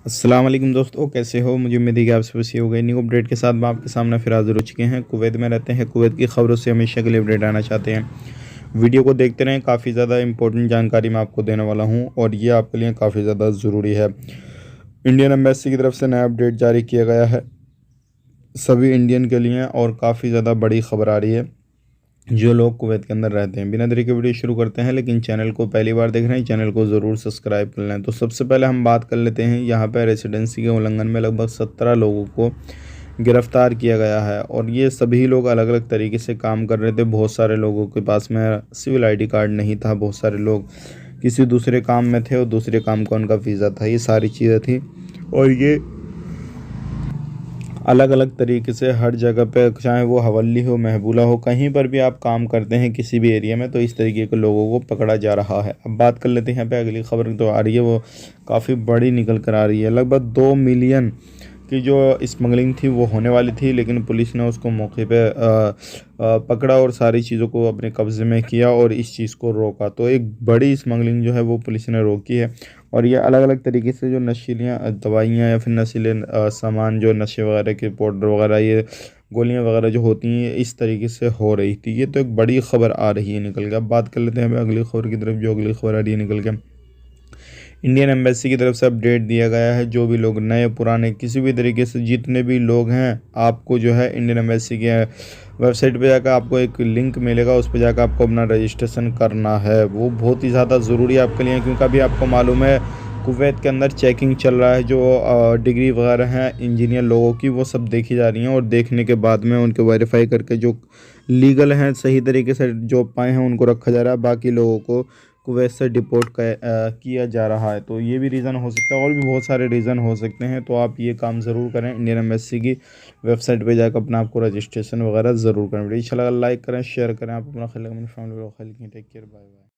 अस्सलाम वालेकुम दोस्तों, कैसे हो? मुझे उम्मीद है कि आप सब अच्छे हो गए। न्यू अपडेट के साथ मैं आपके सामने फिर हाज़िर हो चुके हैं। कुवैत में रहते हैं, कुवैत की खबरों से हमेशा के लिए अपडेट आना चाहते हैं। वीडियो को देखते रहें, काफ़ी ज़्यादा इंपॉर्टेंट जानकारी मैं आपको देने वाला हूँ और ये आपके लिए काफ़ी ज़्यादा ज़रूरी है। इंडियन एम्बेसी की तरफ से नया अपडेट जारी किया गया है सभी इंडियन के लिए और काफ़ी ज़्यादा बड़ी खबर आ रही है जो लोग कुवैत के अंदर रहते हैं। बिना देरी के वीडियो शुरू करते हैं, लेकिन चैनल को पहली बार देख रहे हैं, चैनल को ज़रूर सब्सक्राइब कर लें। तो सबसे पहले हम बात कर लेते हैं, यहाँ पर रेसिडेंसी के उल्लंघन में लगभग 17 लोगों को गिरफ्तार किया गया है और ये सभी लोग अलग अलग तरीके से काम कर रहे थे। बहुत सारे लोगों के पास में सिविल आईडी कार्ड नहीं था, बहुत सारे लोग किसी दूसरे काम में थे और दूसरे काम का उनका वीज़ा था। ये सारी चीज़ें थी और ये अलग अलग तरीके से हर जगह पे, चाहे वो हवल्ली हो, महबूला हो, कहीं पर भी आप काम करते हैं किसी भी एरिया में, तो इस तरीके के लोगों को पकड़ा जा रहा है। अब बात कर लेते हैं यहाँ पे अगली खबर जो आ रही है वो काफ़ी बड़ी निकल कर आ रही है। लगभग 2 मिलियन की जो स्मगलिंग थी वो होने वाली थी, लेकिन पुलिस ने उसको मौके पे पकड़ा और सारी चीज़ों को अपने कब्ज़े में किया और इस चीज़ को रोका। तो एक बड़ी स्मगलिंग जो है वो पुलिस ने रोकी है और ये अलग अलग तरीके से जो नशीलियाँ दवाइयाँ या फिर नशीले सामान, जो नशे वगैरह के पाउडर वगैरह, ये गोलियाँ वगैरह जो होती हैं, इस तरीके से हो रही थी। ये तो एक बड़ी खबर आ रही है निकल के। अब बात कर लेते हैं अगली खबर की तरफ। जो अगली खबर आ रही है निकल के, इंडियन एम्बेसी की तरफ से अपडेट दिया गया है, जो भी लोग नए पुराने किसी भी तरीके से जितने भी लोग हैं, आपको जो है इंडियन एम्बेसी के वेबसाइट पे जाकर आपको एक लिंक मिलेगा, उस पर जाकर आपको अपना रजिस्ट्रेशन करना है। वो बहुत ही ज़्यादा ज़रूरी है आपके लिए, क्योंकि अभी आपको मालूम है कुवैत के अंदर चेकिंग चल रहा है। जो डिग्री वगैरह हैं इंजीनियर लोगों की, वो सब देखी जा रही हैं और देखने के बाद में उनको वेरीफाई करके जो लीगल हैं, सही तरीके से जॉब पाए हैं, उनको रखा जा रहा है। बाकी लोगों को कुवैत से डिपोर्ट किया जा रहा है। तो ये भी रीज़न हो सकता है और भी बहुत सारे रीज़न हो सकते हैं। तो आप ये काम ज़रूर करें, इंडियन एम्बेसी की वेबसाइट पे जाकर अपना आपको रजिस्ट्रेशन वगैरह ज़रूर करें। वीडियो अच्छा लगा लाइक करें, शेयर करें। आप अपना ख्याल रखें, अपनी फैमिली को ख्याल रखें। Take care, bye bye.